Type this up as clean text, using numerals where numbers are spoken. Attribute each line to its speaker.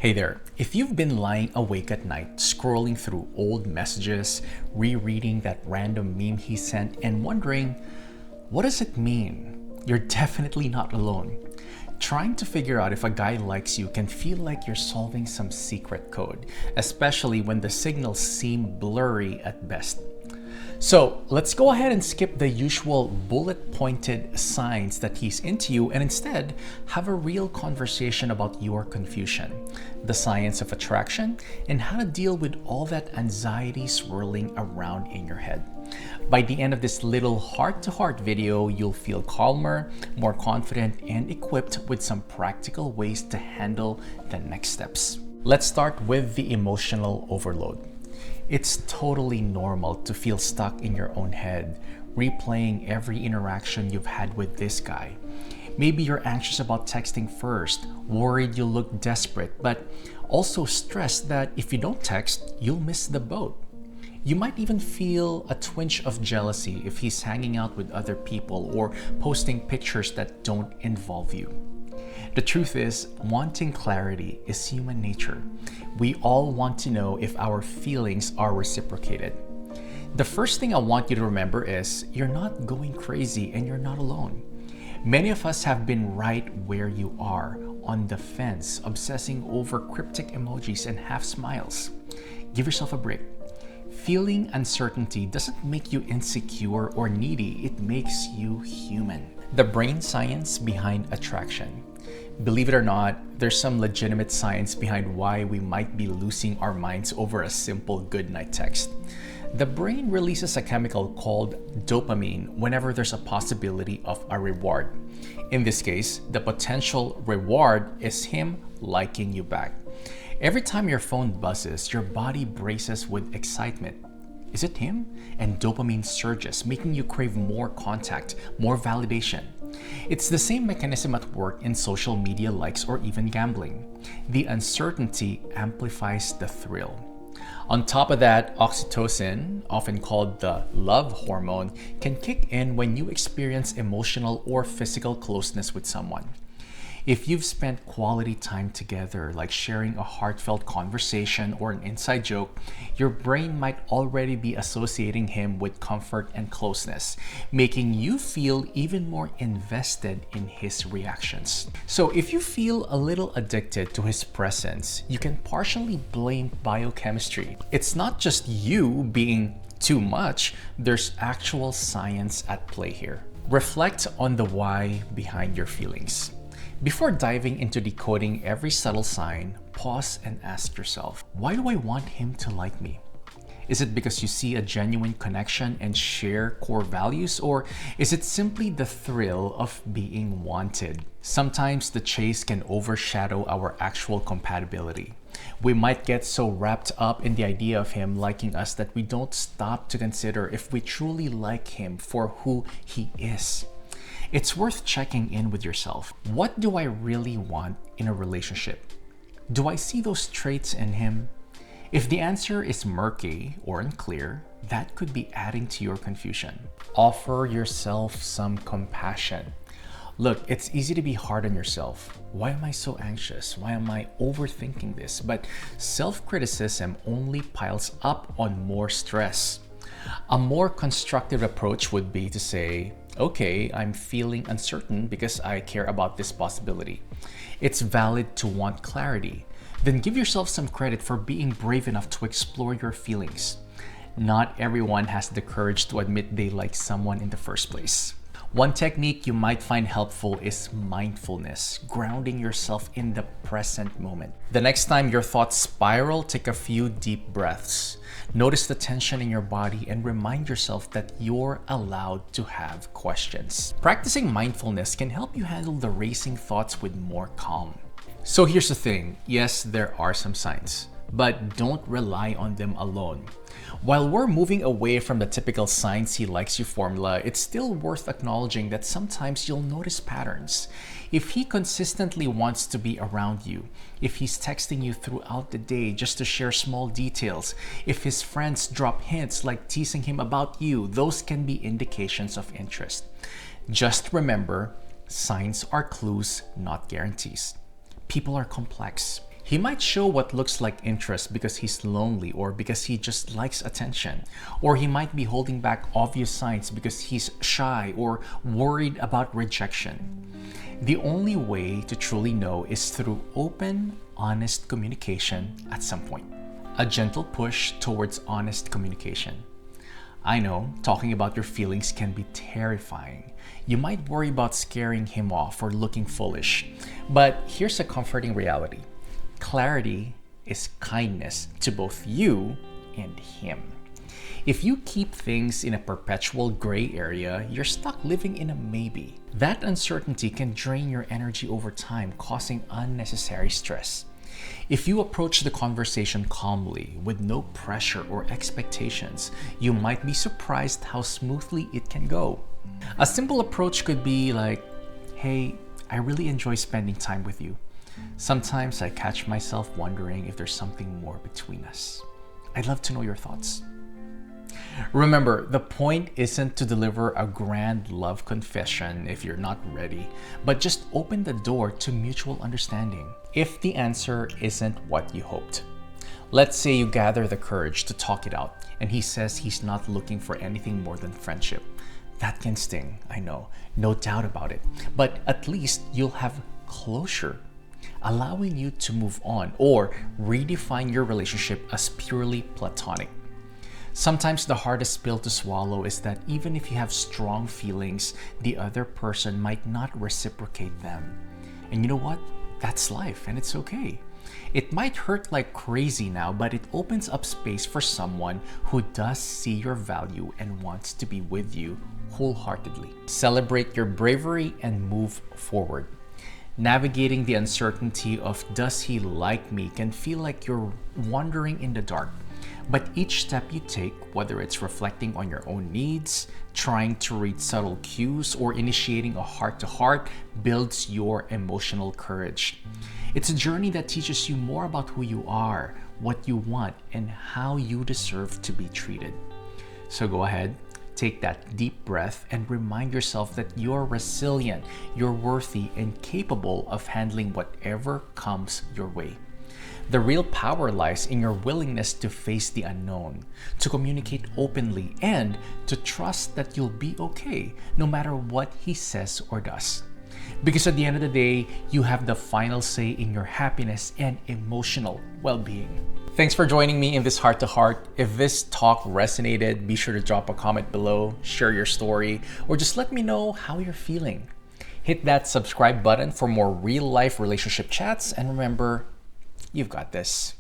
Speaker 1: Hey there, if you've been lying awake at night, scrolling through old messages, rereading that random meme he sent, and wondering, what does it mean? You're definitely not alone. Trying to figure out if a guy likes you can feel like you're solving some secret code, especially when the signals seem blurry at best. So let's go ahead and skip the usual bullet-pointed signs that he's into you and instead have a real conversation about your confusion, the science of attraction, and how to deal with all that anxiety swirling around in your head. By the end of this little heart-to-heart video, you'll feel calmer, more confident, and equipped with some practical ways to handle the next steps. Let's start with the emotional overload. It's totally normal to feel stuck in your own head, replaying every interaction you've had with this guy. Maybe you're anxious about texting first, worried you'll look desperate, but also stressed that if you don't text, you'll miss the boat. You might even feel a twinge of jealousy if he's hanging out with other people or posting pictures that don't involve you. The truth is, wanting clarity is human nature. We all want to know if our feelings are reciprocated. The first thing I want you to remember is you're not going crazy and you're not alone. Many of us have been right where you are, on the fence, obsessing over cryptic emojis and half smiles. Give yourself a break. Feeling uncertainty doesn't make you insecure or needy, it makes you human. The brain science behind attraction. Believe it or not, there's some legitimate science behind why we might be losing our minds over a simple goodnight text. The brain releases a chemical called dopamine whenever there's a possibility of a reward. In this case, the potential reward is him liking you back. Every time your phone buzzes, your body braces with excitement. Is it him? And dopamine surges, making you crave more contact, more validation. It's the same mechanism at work in social media likes or even gambling. The uncertainty amplifies the thrill. On top of that, oxytocin, often called the love hormone, can kick in when you experience emotional or physical closeness with someone. If you've spent quality time together, like sharing a heartfelt conversation or an inside joke, your brain might already be associating him with comfort and closeness, making you feel even more invested in his reactions. So if you feel a little addicted to his presence, you can partially blame biochemistry. It's not just you being too much, there's actual science at play here. Reflect on the why behind your feelings. Before diving into decoding every subtle sign, pause and ask yourself, why do I want him to like me? Is it because you see a genuine connection and share core values, or is it simply the thrill of being wanted? Sometimes the chase can overshadow our actual compatibility. We might get so wrapped up in the idea of him liking us that we don't stop to consider if we truly like him for who he is. It's worth checking in with yourself. What do I really want in a relationship? Do I see those traits in him? If the answer is murky or unclear, that could be adding to your confusion. Offer yourself some compassion. Look, it's easy to be hard on yourself. Why am I so anxious? Why am I overthinking this? But self-criticism only piles up on more stress. A more constructive approach would be to say, okay, I'm feeling uncertain because I care about this possibility. It's valid to want clarity. Then give yourself some credit for being brave enough to explore your feelings. Not everyone has the courage to admit they like someone in the first place. One technique you might find helpful is mindfulness, grounding yourself in the present moment. The next time your thoughts spiral, take a few deep breaths. Notice the tension in your body and remind yourself that you're allowed to have questions. Practicing mindfulness can help you handle the racing thoughts with more calm. So here's the thing, yes, there are some signs, but don't rely on them alone. While we're moving away from the typical signs he likes you formula, it's still worth acknowledging that sometimes you'll notice patterns. If he consistently wants to be around you, if he's texting you throughout the day just to share small details, if his friends drop hints like teasing him about you, those can be indications of interest. Just remember, signs are clues, not guarantees. People are complex. He might show what looks like interest because he's lonely or because he just likes attention. Or he might be holding back obvious signs because he's shy or worried about rejection. The only way to truly know is through open, honest communication at some point. A gentle push towards honest communication. I know talking about your feelings can be terrifying. You might worry about scaring him off or looking foolish. But here's a comforting reality. Clarity is kindness to both you and him. If you keep things in a perpetual gray area, you're stuck living in a maybe. That uncertainty can drain your energy over time, causing unnecessary stress. If you approach the conversation calmly, with no pressure or expectations, you might be surprised how smoothly it can go. A simple approach could be like, "Hey, I really enjoy spending time with you. Sometimes I catch myself wondering if there's something more between us. I'd love to know your thoughts." Remember, the point isn't to deliver a grand love confession if you're not ready, but just open the door to mutual understanding. If the answer isn't what you hoped, let's say you gather the courage to talk it out and he says he's not looking for anything more than friendship. That can sting, I know, no doubt about it, but at least you'll have closure, allowing you to move on or redefine your relationship as purely platonic. Sometimes the hardest pill to swallow is that even if you have strong feelings, the other person might not reciprocate them. And you know what? That's life and it's okay. It might hurt like crazy now, but it opens up space for someone who does see your value and wants to be with you wholeheartedly. Celebrate your bravery and move forward. Navigating the uncertainty of "does he like me" can feel like you're wandering in the dark. But each step you take, whether it's reflecting on your own needs, trying to read subtle cues, or initiating a heart-to-heart, builds your emotional courage. It's a journey that teaches you more about who you are, what you want, and how you deserve to be treated. So go ahead, take that deep breath and remind yourself that you're resilient, you're worthy, and capable of handling whatever comes your way. The real power lies in your willingness to face the unknown, to communicate openly, and to trust that you'll be okay no matter what he says or does. Because at the end of the day, you have the final say in your happiness and emotional well-being. Thanks for joining me in this heart-to-heart. If this talk resonated, be sure to drop a comment below, share your story, or just let me know how you're feeling. Hit that subscribe button for more real-life relationship chats, and remember, you've got this.